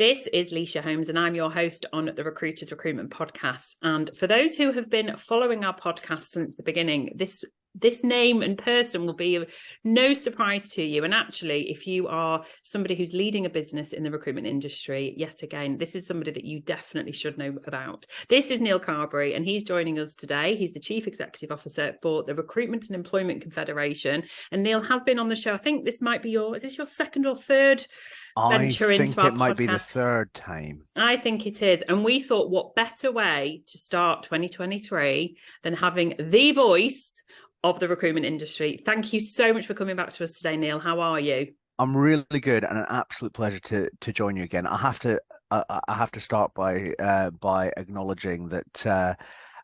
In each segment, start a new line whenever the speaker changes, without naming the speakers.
This is Leisha Holmes, and I'm your host on the Recruiters Recruitment Podcast. And for those who have been following our podcast since the beginning, this name and person will be of no surprise to you. And actually, if you are somebody who's leading a business in the recruitment industry, yet again, this is somebody that you definitely should know about. This is Neil Carberry, and he's joining us today. He's the Chief Executive Officer for the Recruitment and Employment Confederation. And Neil has been on the show. I think this might be is this your second or third venture into our podcast?
I think it might be the third time.
I think it is. And we thought, what better way to start 2023 than having the voice of the recruitment industry. Thank you so much for coming back to us today, Neil. How are you?
I'm really good, and an absolute pleasure to join you again. I have to start by acknowledging that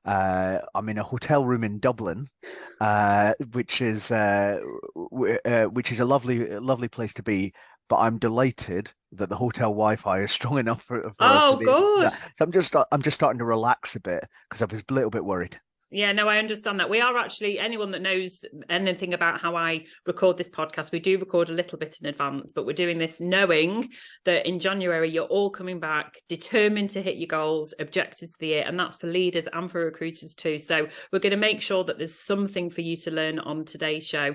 I'm in a hotel room in Dublin, which is a lovely place to be. But I'm delighted that the hotel Wi-Fi is strong enough for us to be.
Good.
So I'm just starting to relax a bit because I was a little bit worried.
Yeah, no, I understand that. We are actually, anyone that knows anything about how I record this podcast, we do record a little bit in advance, but we're doing this knowing that in January, you're all coming back, determined to hit your goals, objectives for the year, and that's for leaders and for recruiters too. So we're going to make sure that there's something for you to learn on today's show.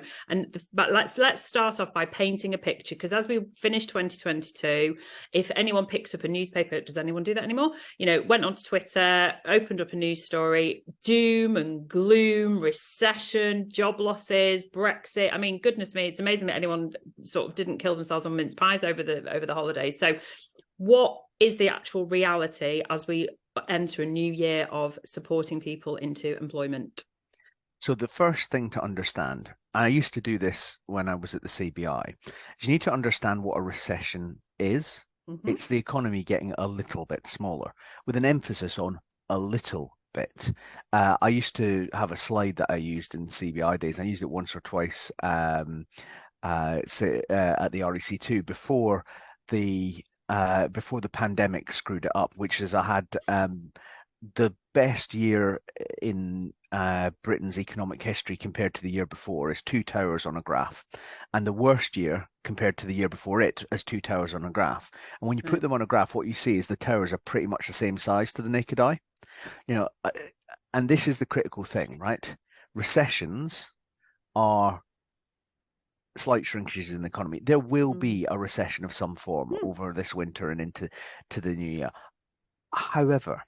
But let's start off by painting a picture, because as we finish 2022, if anyone picks up a newspaper, does anyone do that anymore? Went onto Twitter, opened up a news story, doom and gloom, recession, job losses, Brexit. I mean, goodness me, it's amazing that anyone sort of didn't kill themselves on mince pies over the holidays. So what is the actual reality as we enter a new year of supporting people into employment?
So the first thing to understand, and I used to do this when I was at the CBI, is you need to understand what a recession is. Mm-hmm. It's the economy getting a little bit smaller, with an emphasis on a little bit. I used to have a slide that I used in CBI days. I used it once or twice at the REC2 before the pandemic screwed it up, which is I had the best year in Britain's economic history compared to the year before is two towers on a graph, and the worst year compared to the year before it as two towers on a graph. And when you put them on a graph, what you see is the towers are pretty much the same size to the naked eye. And this is the critical thing, right? Recessions are slight shrinkages in the economy. There will be a recession of some form over this winter and into the new year. However,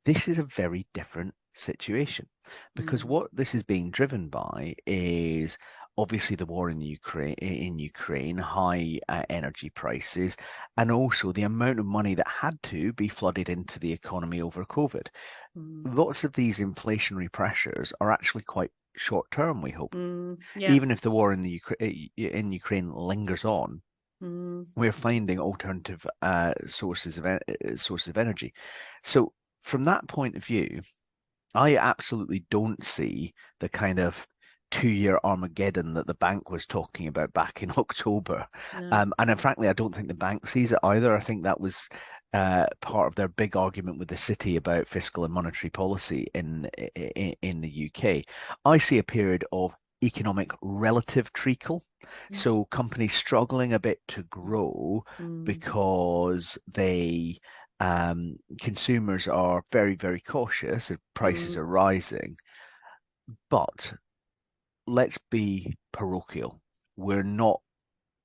this is a very different situation, because what this is being driven by is obviously the war in Ukraine, high energy prices, and also the amount of money that had to be flooded into the economy over COVID. Lots of these inflationary pressures are actually quite short term, we hope. Even if the war in Ukraine lingers on, we're finding alternative sources of energy. So from that point of view, I absolutely don't see the kind of 2-year Armageddon that the bank was talking about back in October. And frankly, I don't think the bank sees it either. I think that was part of their big argument with the city about fiscal and monetary policy in the UK. I see a period of economic relative treacle. So companies struggling a bit to grow because consumers are very, very cautious if prices are rising. But let's be parochial. We're not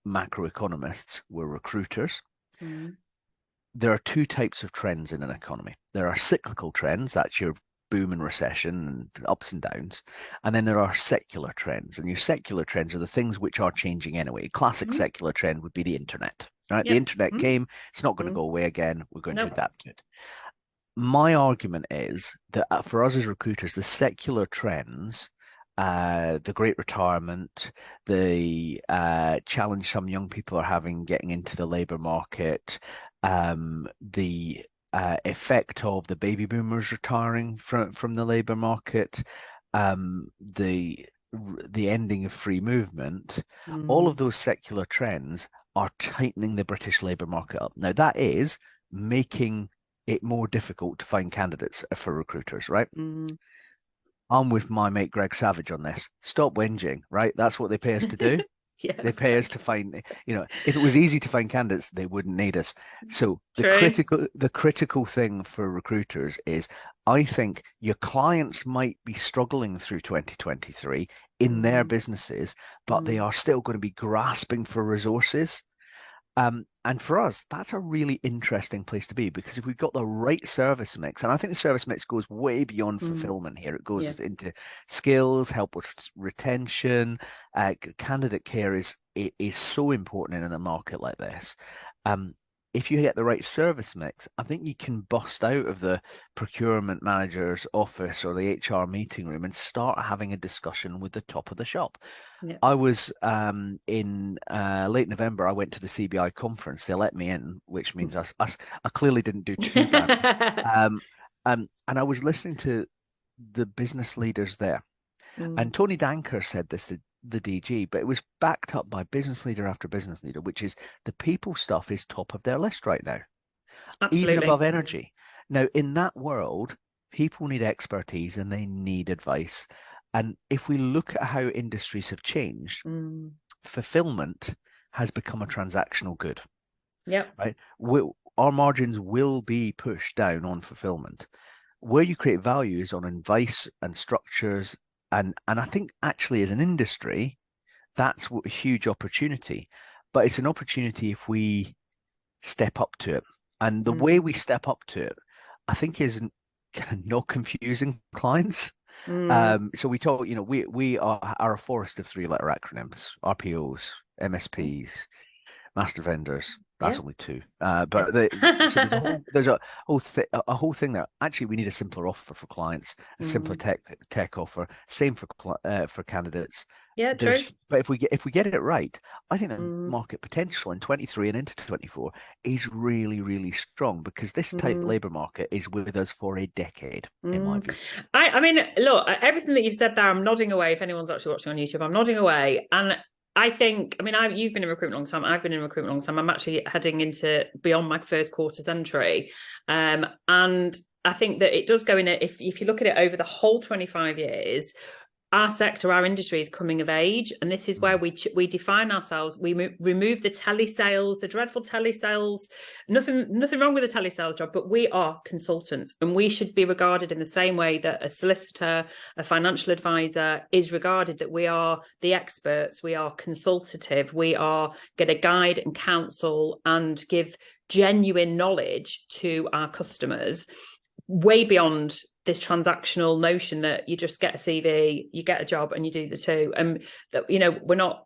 macroeconomists, we're recruiters. There are two types of trends in an economy. There are cyclical trends, that's your boom and recession and ups and downs. And then there are secular trends. And your secular trends are the things which are changing anyway. A classic secular trend would be the internet. Right? Yep. The internet came, it's not going to go away again. We're going to adapt to it. My argument is that for us as recruiters, the secular trends, the great retirement, the challenge some young people are having getting into the labour market, the effect of the baby boomers retiring from the labour market, the ending of free movement, all of those secular trends are tightening the British labour market up. Now, that is making it more difficult to find candidates for recruiters, right? I'm with my mate Greg Savage on this. Stop whinging, right? That's what they pay us to do.
Yeah,
They pay us to find, if it was easy to find candidates, they wouldn't need us. So
true.
the critical thing for recruiters is, I think your clients might be struggling through 2023 in their
Mm,
businesses, but they
mm,
are still going to be grasping for resources. And for us, that's a really interesting place to be, because if we've got the right service mix, and I think the service mix goes way beyond
mm.
fulfillment here, it
Yeah.
goes into skills, help with retention, candidate care is so important in a market like this. Um, if you get the right service mix, I think you can bust out of the procurement manager's office or the HR meeting room and start having a discussion with the top of the shop.
Yeah.
I was in late November. I went to the CBI conference. They let me in, which means I clearly didn't do too badly. Um, and I was listening to the business leaders there.
Mm,
And Tony Danker said this to the DG, but it was backed up by business leader after business leader, which is the people stuff is top of their list right now, even
absolutely.
above energy. Now, in that world, people need expertise and they need advice. And if we look at how industries have changed,
Mm,
fulfillment has become a transactional good,
yep.
right? Our margins will be pushed down on fulfillment. Where you create value is on advice and structures. And I think actually as an industry, that's a huge opportunity. But it's an opportunity if we step up to it. And the way
Mm,
we step up to it, I think, is kind of not confusing clients.
mm,
So we talk, we are a forest of three-letter acronyms: RPOs, MSPs, master vendors.
yeah.
That's only two.
Yeah.
So there's a whole thing there. Actually, we need a simpler offer for clients, a simpler
Mm,
tech offer. Same for candidates.
yeah, true.
But if we get it right, I think the
Mm,
market potential in 23 and into 24 is really, really strong, because this tight
mm.
labor market is with us for a decade, in my view.
I mean, look, everything that you've said there, I'm nodding away. If anyone's actually watching on YouTube, I'm nodding away. And I think, I mean, you've been in recruitment a long time. I've been in recruitment a long time. I'm actually heading into beyond my first quarter century. And I think that it does go in it. If you look at it over the whole 25 years, our sector, our industry is coming of age, and this is where
Mm.
we define ourselves. We remove the telesales, the dreadful telesales. Nothing wrong with the telesales job, but we are consultants, and we should be regarded in the same way that a solicitor, a financial advisor is regarded. That we are the experts, we are consultative, we are going to guide and counsel and give genuine knowledge to our customers, way beyond this transactional notion that you just get a CV, you get a job, and you do the two. And that, we're not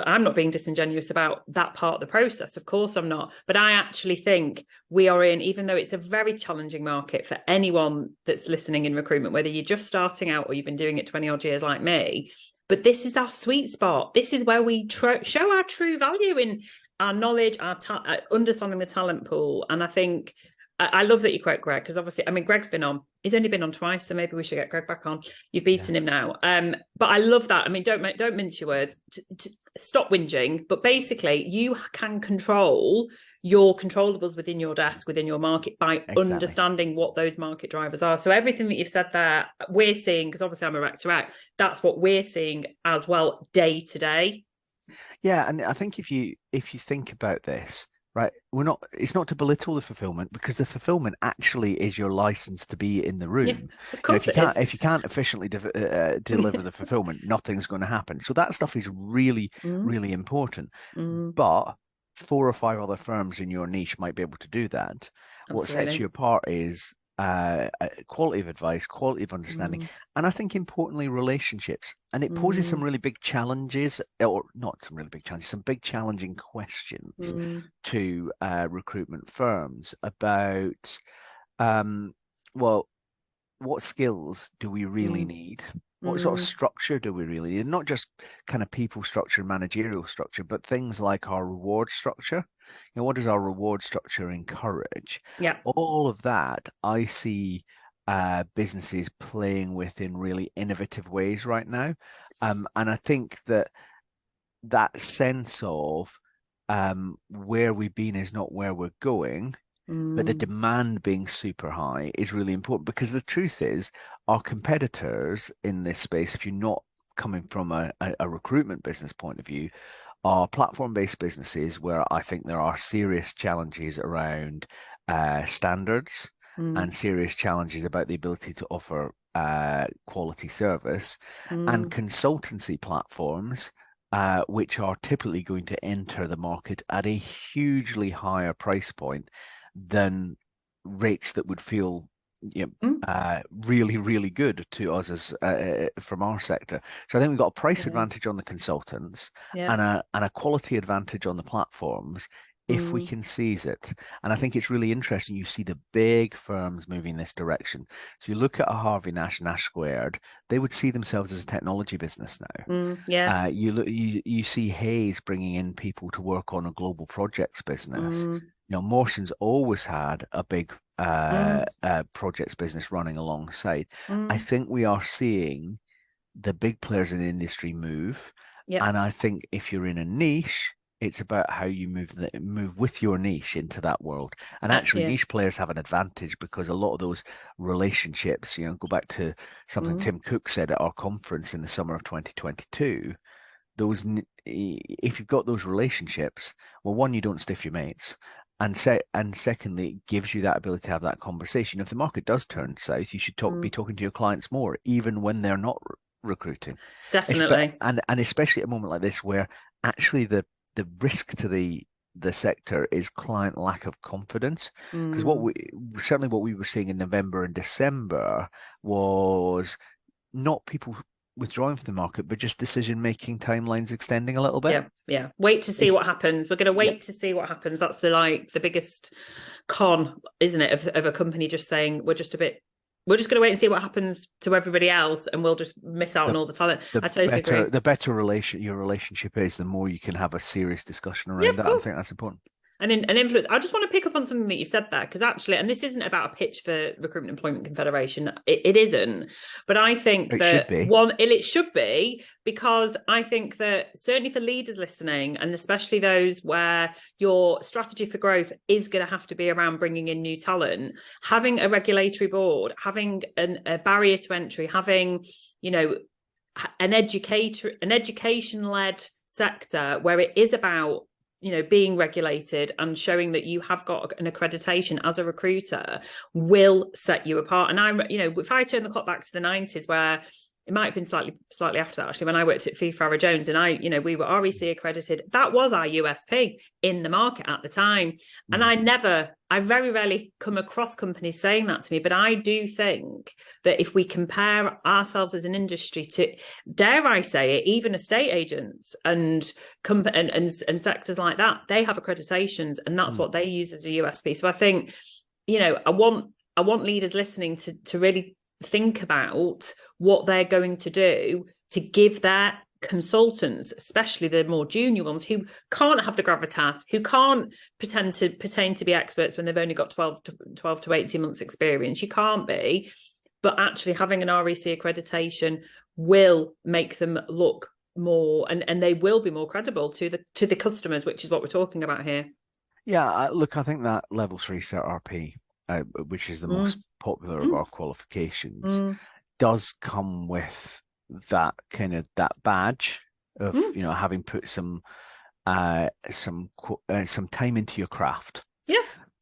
I'm not being disingenuous about that part of the process. Of course I'm not. But I actually think we are in, even though it's a very challenging market for anyone that's listening in recruitment, whether you're just starting out or you've been doing it 20 odd years like me, but this is our sweet spot. This is where we show our true value in our knowledge, our understanding the talent pool. And I think I love that you quote Greg, because obviously, I mean, Greg's been on. He's only been on twice, so maybe we should get Greg back on. You've beaten him now. But I love that. I mean, don't mince your words. Stop whinging. But basically, you can control your controllables within your desk, within your market, by understanding what those market drivers are. So everything that you've said there, we're seeing, because obviously I'm a rec to rec, that's what we're seeing as well, day to day.
Yeah, and I think if you think about this, right, it's not to belittle the fulfillment, because the fulfillment actually is your license to be in the room.
Yeah, of course it is.
If you can't efficiently deliver the fulfillment, nothing's going to happen. So that stuff is really, really important. But 4 or 5 other firms in your niche might be able to do that.
Absolutely.
What sets you apart is quality of advice, quality of understanding, and I think importantly, relationships. And it poses some really big challenges, or not some really big challenges, some big challenging questions to recruitment firms about, well, what skills do we really need? What sort of structure do we really need? Not just kind of people structure, managerial structure, but things like our reward structure. What does our reward structure encourage?
Yeah.
All of that I see businesses playing with in really innovative ways right now. And I think that sense of where we've been is not where we're going, but the demand being super high is really important, because the truth is our competitors in this space, if you're not coming from a recruitment business point of view, are platform-based businesses where I think there are serious challenges around standards and serious challenges about the ability to offer quality service, and consultancy platforms, which are typically going to enter the market at a hugely higher price point than rates that would feel really, really good to us as from our sector. So I think we've got a price advantage on the consultants and a quality advantage on the platforms if we can seize it. And I think it's really interesting. You see the big firms moving this direction. So you look at a Harvey Nash, Nash Squared, they would see themselves as a technology business now. You see Hayes bringing in people to work on a global projects business. Mawson's always had a big projects business running alongside. I think we are seeing the big players in the industry move. And I think if you're in a niche, it's about how you move with your niche into that world. And actually, niche players have an advantage because a lot of those relationships, go back to something Tim Cook said at our conference in the summer of 2022. If you've got those relationships, well, one, you don't stiff your mates. And secondly, it gives you that ability to have that conversation. If the market does turn south, you should be talking to your clients more, even when they're not recruiting.
Definitely.
And especially at a moment like this, where actually the risk to the sector is client lack of confidence. Because what we were seeing in November and December was not people withdrawing from the market, but just decision-making timelines extending a little bit.
Yeah. Wait to see what happens. We're going to wait to see what happens. That's the biggest con, isn't it, of a company just saying we're just going to wait and see what happens to everybody else, and we'll just miss out on all the talent. I totally agree.
The better your relationship is, the more you can have a serious discussion around that. I think that's important.
And influence. I just want to pick up on something that you said there, because actually, and this isn't about a pitch for Recruitment Employment Confederation. It isn't, but I think it should be, because I think that certainly for leaders listening, and especially those where your strategy for growth is going to have to be around bringing in new talent, having a regulatory board, having a barrier to entry, having an education-led sector where it is about being regulated and showing that you have got an accreditation as a recruiter will set you apart. And if I turn the clock back to the 90s, where it might have been slightly after that, actually, when I worked at Fee Farah Jones and we were REC accredited, that was our USP in the market at the time. And I very rarely come across companies saying that to me, but I do think that if we compare ourselves as an industry to, dare I say it, even estate agents and sectors like that, they have accreditations, and that's what they use as a USP. So I think, I want leaders listening to really think about what they're going to do to give their consultants, especially the more junior ones who can't have the gravitas, who can't pretend to be experts when they've only got 12 to 18 months experience. You can't be, but actually having an REC accreditation will make them look more, and they will be more credible to the customers, which is what we're talking about here.
Yeah, look, I think that level 3 Cert RP, which is the most popular of our qualifications, does come with that kind of that badge of having put some time into your craft.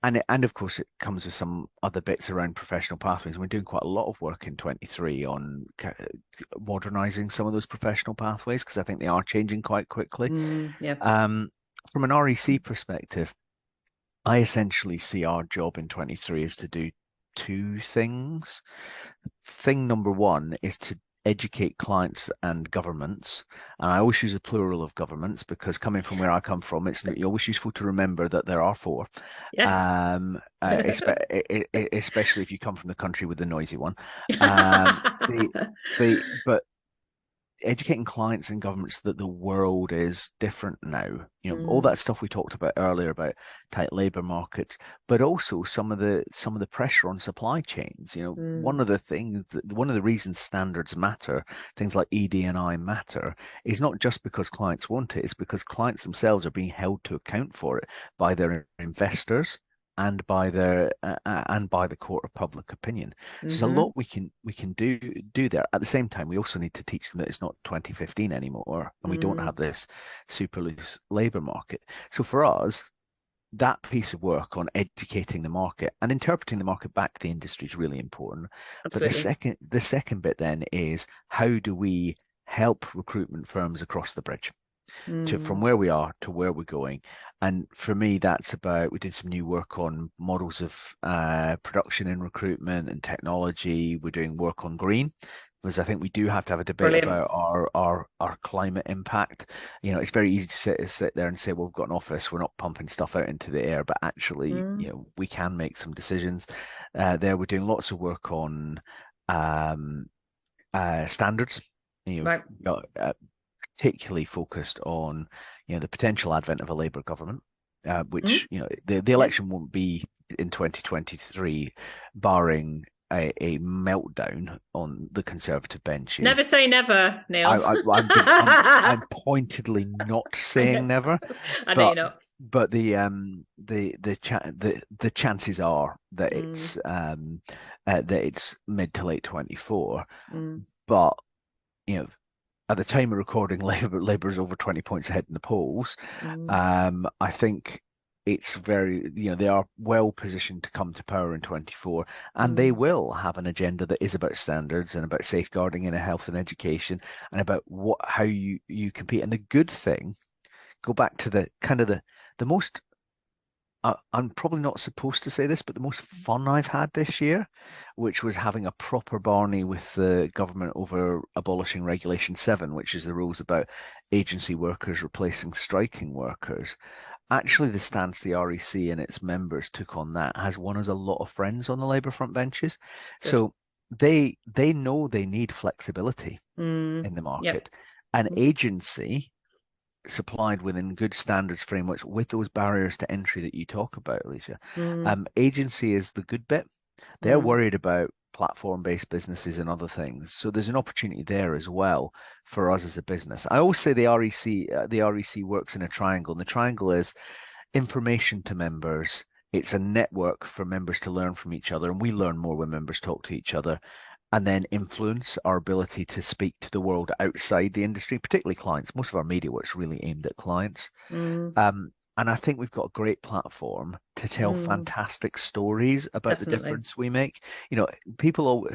And of course it comes with some other bits around professional pathways. We're doing quite a lot of work in 23 on modernizing some of those professional pathways, because I think they are changing quite quickly. From an REC perspective, I essentially see our job in 23 is to do two things. Thing number one is to educate clients and governments, and I always use a plural of governments because coming from where I come from, it's always useful to remember that there are four. Especially if you come from the country with the noisy one. But educating clients and governments that the world is different now. All that stuff we talked about earlier about tight labor markets, but also some of the pressure on supply chains. One of the reasons standards matter, things like ED&I matter, is not just because clients want it, it's because clients themselves are being held to account for it by their investors and by the court of public opinion. So there's a lot we can do there. At the same time, we also need to teach them that it's not 2015 anymore, and we don't have this super loose labour market. So for us, that piece of work on educating the market and interpreting the market back to the industry is really important.
Absolutely.
But the second bit then is, how do we help recruitment firms across the bridge to from where we are to where we're going? And for me, that's about, we did some new work on models of production in recruitment and technology. We're doing work on green, because I think we do have to have a debate
Brilliant.
about our climate impact. You know, it's very easy to sit there and say, well, we've got an office, we're not pumping stuff out into the air, but actually, you know, we can make some decisions. There, we're doing lots of work on standards.
Right.
Particularly focused on, you know, the potential advent of a Labour government, which, you know, the election won't be in 2023, barring a meltdown on the Conservative benches.
Never say never, Neil.
I'm pointedly not saying never.
I know you're not.
But the chances are that it's mid to late 24. But, you know, at the time of recording, Labour is over 20 points ahead in the polls. I think it's very, you know, they are well positioned to come to power in 24, and they will have an agenda that is about standards and about safeguarding in health and education, and about how you compete. And the good thing, go back to the kind of the most, I'm probably not supposed to say this, but the most fun I've had this year, which was having a proper Barney with the government over abolishing Regulation 7, which is the rules about agency workers replacing striking workers. Actually, the stance the REC and its members took on that has won us a lot of friends on the Labour front benches. Good. So they know they need flexibility in the market. An agency supplied within good standards frameworks with those barriers to entry that you talk about, Alicia. Agency is the good bit. They're worried about platform-based businesses and other things. So there's an opportunity there as well for us as a business. I always say the REC works in a triangle, and the triangle is information to members. It's a network for members to learn from each other, and we learn more when members talk to each other. And then influence, our ability to speak to the world outside the industry, particularly clients. Most of our media work's really aimed at clients. And I think we've got a great platform to tell fantastic stories about the difference we make. You know, people's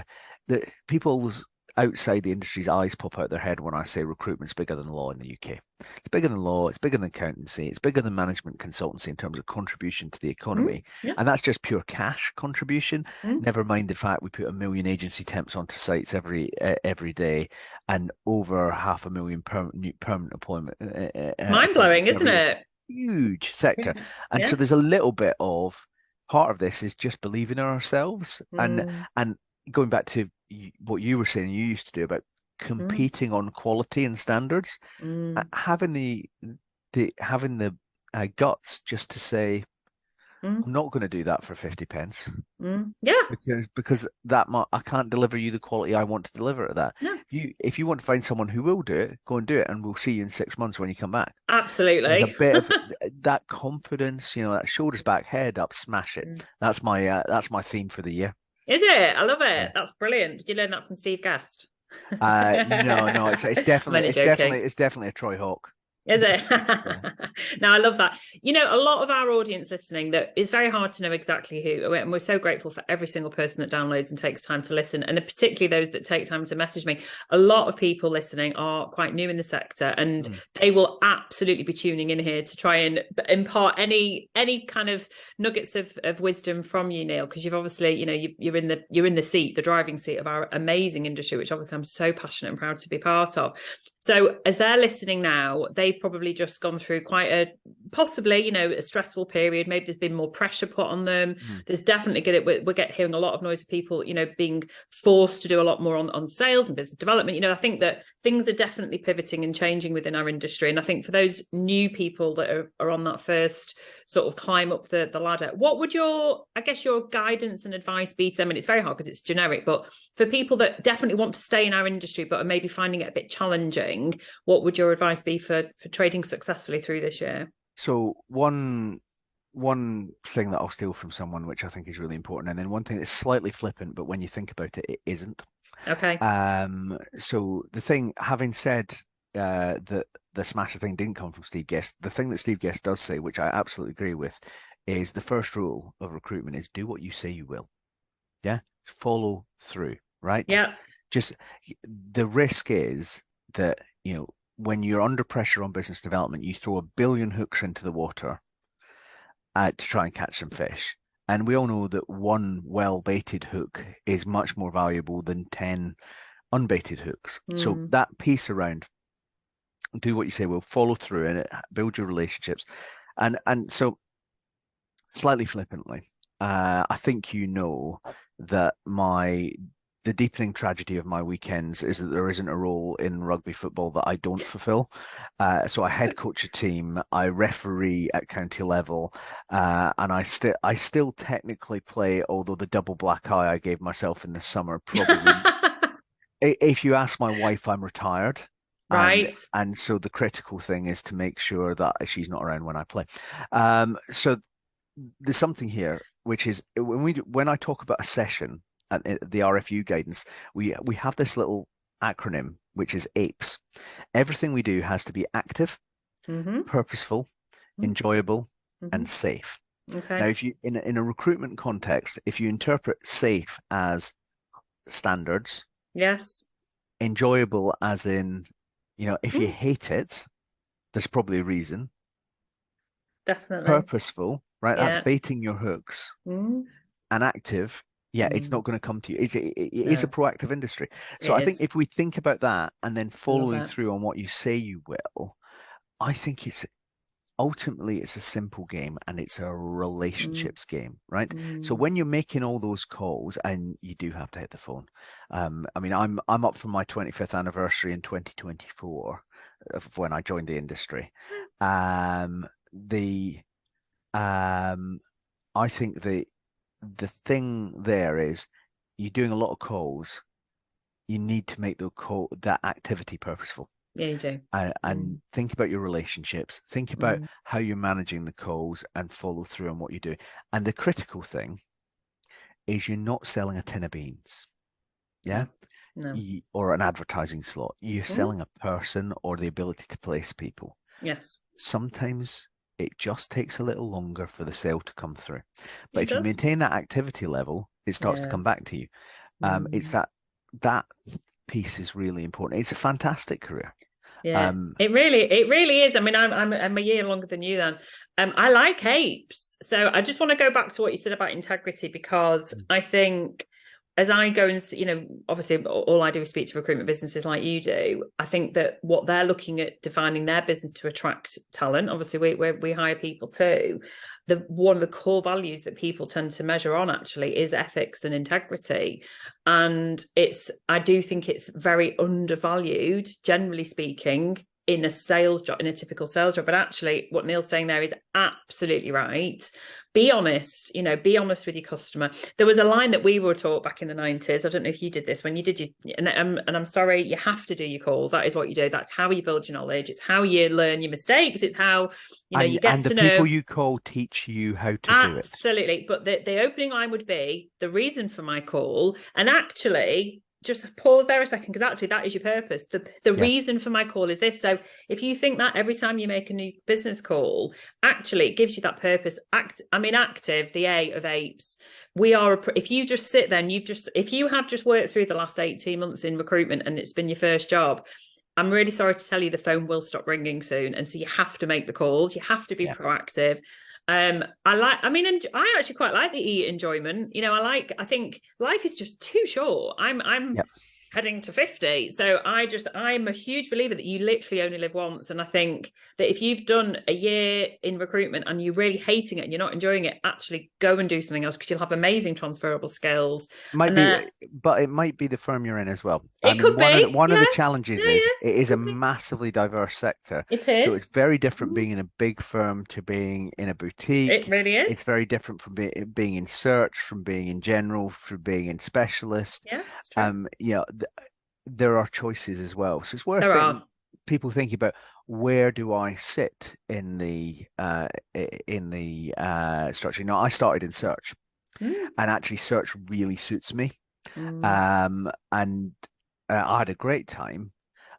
outside the industry's eyes pop out their head when I say recruitment's bigger than law in the UK. It's bigger than law, it's bigger than accountancy, it's bigger than management consultancy in terms of contribution to the economy. And that's just pure cash contribution. Never mind the fact we put 1 million agency temps onto sites every day, and over 500,000 permanent employment.
Mind-blowing, isn't it?
Huge sector. And so there's a little bit of, part of this is just believing in ourselves, and going back to what you were saying you used to do about competing on quality and standards, having the guts just to say, I'm not going to do that for 50 pence. Because that I can't deliver you the quality I want to deliver at that. If you want to find someone who will do it, go and do it, and we'll see you in 6 months when you come back.
Absolutely.
There's a bit of that confidence, you know, that shoulders back, head up, smash it. That's my theme for the year.
Is it? I love it. That's brilliant. Did you learn that from Steve Guest?
No, it's definitely a Troy Hawk.
Is it? No, I love that. You know, a lot of our audience listening, that it's very hard to know exactly who, and we're so grateful for every single person that downloads and takes time to listen, and particularly those that take time to message me. A lot of people listening are quite new in the sector, and they will absolutely be tuning in here to try and impart any kind of nuggets of wisdom from you, Neil, because you've obviously, you know, you're in the seat, the driving seat of our amazing industry, which obviously I'm so passionate and proud to be part of. So as they're listening now, they've probably just gone through quite possibly, you know, a stressful period. Maybe there's been more pressure put on them. There's definitely we're hearing a lot of noise of people, you know, being forced to do a lot more on sales and business development. You know, I think that things are definitely pivoting and changing within our industry. And I think for those new people that are on that first sort of climb up the ladder, what would your guidance and advice be to them? And it's very hard because it's generic, but for people that definitely want to stay in our industry but are maybe finding it a bit challenging, what would your advice be for trading successfully through this year?
So one one thing that I'll steal from someone, which I think is really important, and then one thing that's slightly flippant, but when you think about it, it isn't.
Okay.
So the thing, having said that the Smasher thing didn't come from Steve Guest, the thing that Steve Guest does say, which I absolutely agree with, is the first rule of recruitment is do what you say you will. Yeah, follow through, right?
Yeah.
Just the risk is that, when you're under pressure on business development, you throw a billion hooks into the water to try and catch some fish. And we all know that one well-baited hook is much more valuable than 10 unbaited hooks. So that piece around do what you say will, follow through and build your relationships. And so slightly flippantly, I think that the deepening tragedy of my weekends is that there isn't a role in rugby football that I don't fulfill. So I head coach a team, I referee at county level, and I still technically play, although the double black eye I gave myself in the summer probably. If you ask my wife, I'm retired.
Right.
And so the critical thing is to make sure that she's not around when I play. So there's something here, which is when I talk about a session at the RFU guidance, we have this little acronym, which is APES. Everything we do has to be active, purposeful, enjoyable, and safe.
Okay.
Now, if you in a recruitment context, if you interpret safe as standards,
yes,
enjoyable as in, if you hate it, there's probably a reason.
Definitely.
Purposeful, right?
Yeah.
That's baiting your hooks. And active, it's not going to come to you. It is a proactive industry. So I think if we think about that and then following through on what you say you will, I think ultimately it's a simple game and it's a relationships game, right? So when you're making all those calls, and you do have to hit the phone. I mean, I'm up for my 25th anniversary in 2024 of when I joined the industry. I think the thing there is you're doing a lot of calls. You need to make that activity purposeful.
Yeah, you do.
And think about your relationships, think about how you're managing the calls, and follow through on what you do. And the critical thing is you're not selling a tin of beans. Yeah.
No.
Or an advertising slot. You're selling a person or the ability to place people.
Yes.
Sometimes it just takes a little longer for the sale to come through. But if you maintain that activity level, it starts to come back to you. It's that piece is really important. It's a fantastic career.
Yeah, it really is. I mean, I'm a year longer than you then. I like apes. So I just want to go back to what you said about integrity, because I think as I go and, obviously all I do is speak to recruitment businesses like you do. I think that what they're looking at defining their business to attract talent, obviously we hire people too. One of the core values that people tend to measure on actually is ethics and integrity. And I do think it's very undervalued, generally speaking, in a sales job, in a typical sales job. But actually what Neil's saying there is absolutely right. Be honest, be honest with your customer. There was a line that we were taught back in the 90s. I don't know if you did this when you did and I'm sorry, you have to do your calls. That is what you do. That's how you build your knowledge. It's how you learn your mistakes. It's how, you get to know.
And the people you call teach you how to do it.
Absolutely. But the opening line would be the reason for my call. And actually, just pause there a second, because actually that is your purpose. The reason for my call is this. So if you think that every time you make a new business call, actually it gives you that purpose. Active, the A of apes. If you just sit there and if you have just worked through the last 18 months in recruitment and it's been your first job, I'm really sorry to tell you the phone will stop ringing soon. And so you have to make the calls. You have to be proactive. I actually quite like the enjoyment. I think life is just too short. I'm heading to 50. So I'm a huge believer that you literally only live once. And I think that if you've done a year in recruitment and you're really hating it and you're not enjoying it, actually go and do something else, because you'll have amazing transferable skills.
But it might be the firm you're in as well.
It could be.
One of the challenges is it is a massively diverse sector.
It is.
So it's very different being in a big firm to being in a boutique.
It really is.
It's very different from being in search, from being in general, from being in specialist.
Yeah, that's true.
There are choices as well. So it's worth people thinking about where do I sit in the structure? I started in search,
Mm.
and actually search really suits me.
Mm.
And I had a great time.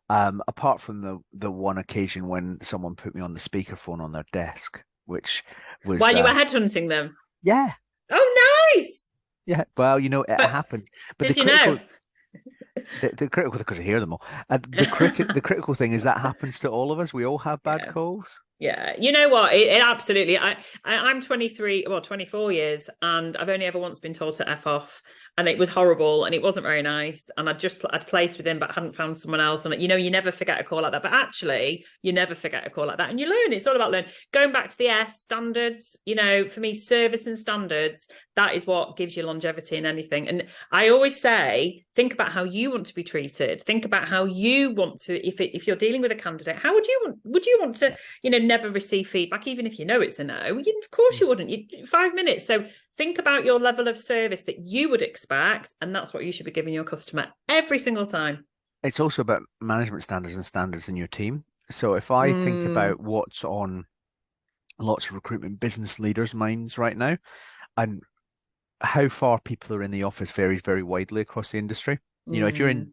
Apart from the one occasion when someone put me on the speakerphone on their desk, which was
While you were headhunting them.
yeah,
Oh, nice.
yeah. Well, it
But
happens. But
did you know?
the critical, because I hear them all. The critical thing is that happens to all of us. We all have bad
Yeah.
calls.
Yeah, you know what? It absolutely. I'm 23, well, 24 years, and I've only ever once been told to F off, and it was horrible, and it wasn't very nice. And I'd placed with him, but hadn't found someone else. And you never forget a call like that. But actually, you never forget a call like that, and you learn. It's all about learning. Going back to the S standards, for me, service and standards. That is what gives you longevity in anything. And I always say, think about how you want to be treated. Think about how you want to. If you're dealing with a candidate, how would you want to? Never receive feedback, even if you know it's a no. Of course you wouldn't. 5 minutes. So think about your level of service that you would expect, and that's what you should be giving your customer every single time.
It's also about management standards and standards in your team. So if I think about what's on lots of recruitment business leaders' minds right now, and how far people are in the office varies very widely across the industry. If you're in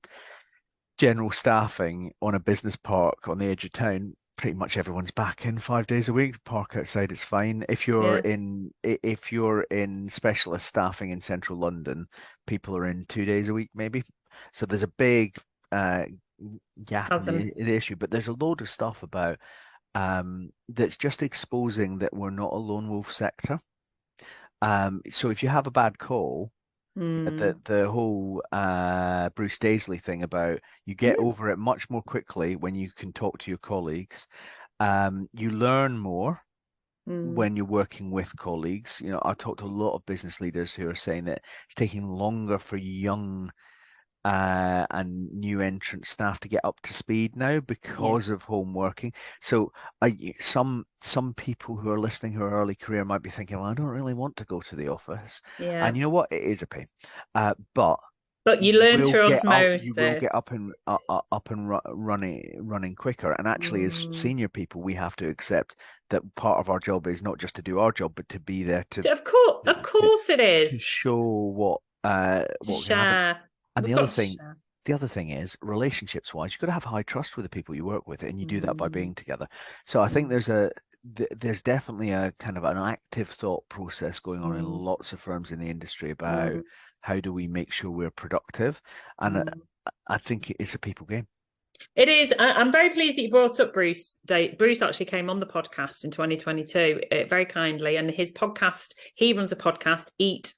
general staffing on a business park on the edge of town, pretty much everyone's back in 5 days a week. Park outside, it's fine. If you're in specialist staffing in central London, people are in 2 days a week maybe. So there's a big gap in the issue. But there's a load of stuff about that's just exposing that we're not a lone wolf sector. So if you have a bad call, the whole Bruce Daisley thing about you get over it much more quickly when you can talk to your colleagues. You learn more when you're working with colleagues. I've talked to a lot of business leaders who are saying that it's taking longer for young and new entrant staff to get up to speed now because of home working. So some people who are listening who are early career might be thinking, well, I don't really want to go to the office.
Yeah.
And you know what? It is a pain. But
you learn through osmosis.
You will get up and running quicker. And actually, as senior people, we have to accept that part of our job is not just to do our job, but to be there to.
Of course, it is
to show what
share.
And the other thing is, relationships wise, you've got to have high trust with the people you work with, and you do that by being together. So I think there's definitely a kind of an active thought process going on in lots of firms in the industry about how do we make sure we're productive. And I think it's a people game.
It is. I'm very pleased that you brought up Bruce. Bruce actually came on the podcast in 2022 very kindly, and his podcast, he runs a podcast, Eat,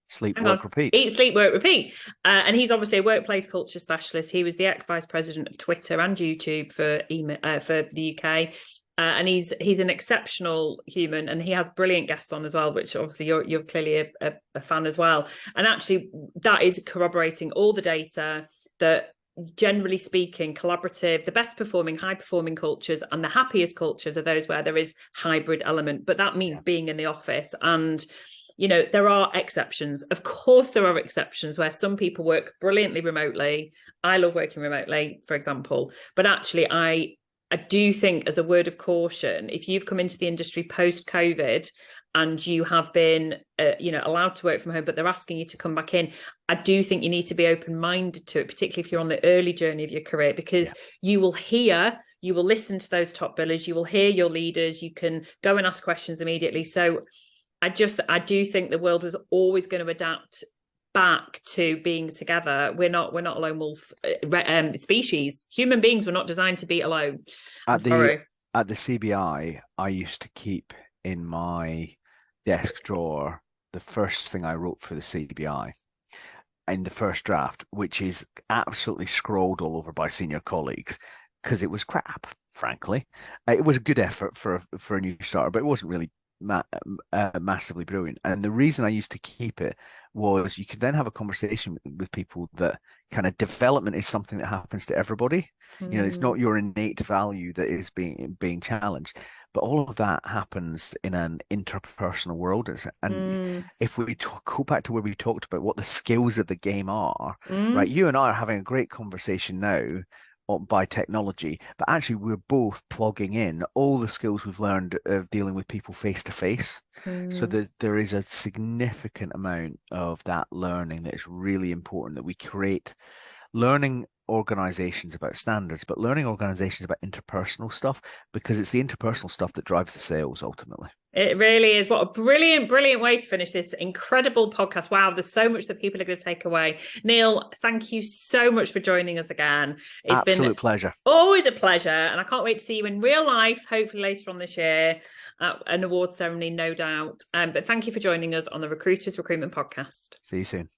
Sleep, Work, Repeat.
Eat, Sleep, Work, Repeat. And he's obviously a workplace culture specialist. He was the ex-vice president of Twitter and YouTube for the UK. And he's an exceptional human, and he has brilliant guests on as well, which obviously you're clearly a fan as well. And actually, that is corroborating all the data that, generally speaking, collaborative, the best performing, high performing cultures and the happiest cultures are those where there is hybrid element. But that means being in the office. And there are exceptions. Of course, there are exceptions where some people work brilliantly remotely. I love working remotely, for example. But actually, I do think, as a word of caution, if you've come into the industry post-COVID and you have been, allowed to work from home, but they're asking you to come back in, I do think you need to be open-minded to it, particularly if you're on the early journey of your career, because you will listen to those top billers, you will hear your leaders, you can go and ask questions immediately. So I do think the world was always going to adapt back to being together. We're not a lone wolf species. Human beings were not designed to be alone. At the
CBI, I used to keep in my desk drawer the first thing I wrote for the CBI in the first draft, which is absolutely scrolled all over by senior colleagues because it was crap, frankly. It was a good effort for a new starter, but it wasn't really massively brilliant. And the reason I used to keep it was you could then have a conversation with people that kind of development is something that happens to everybody. It's not your innate value that is being challenged, but all of that happens in an interpersonal world. And if we go back to where we talked about what the skills of the game are, right? You and I are having a great conversation now by technology, but actually we're both plugging in all the skills we've learned of dealing with people face to face. So that there is a significant amount of that learning that is really important, that we create learning organizations about standards, but learning organizations about interpersonal stuff, because it's the interpersonal stuff that drives the sales ultimately.
It really is. What a brilliant, brilliant way to finish this incredible podcast. Wow, there's so much that people are going to take away. Neil, thank you so much for joining us again. It's
Absolute pleasure.
Always a pleasure. And I can't wait to see you in real life, hopefully later on this year, at an award ceremony, no doubt. But thank you for joining us on the Recruiters Recruitment Podcast.
See you soon.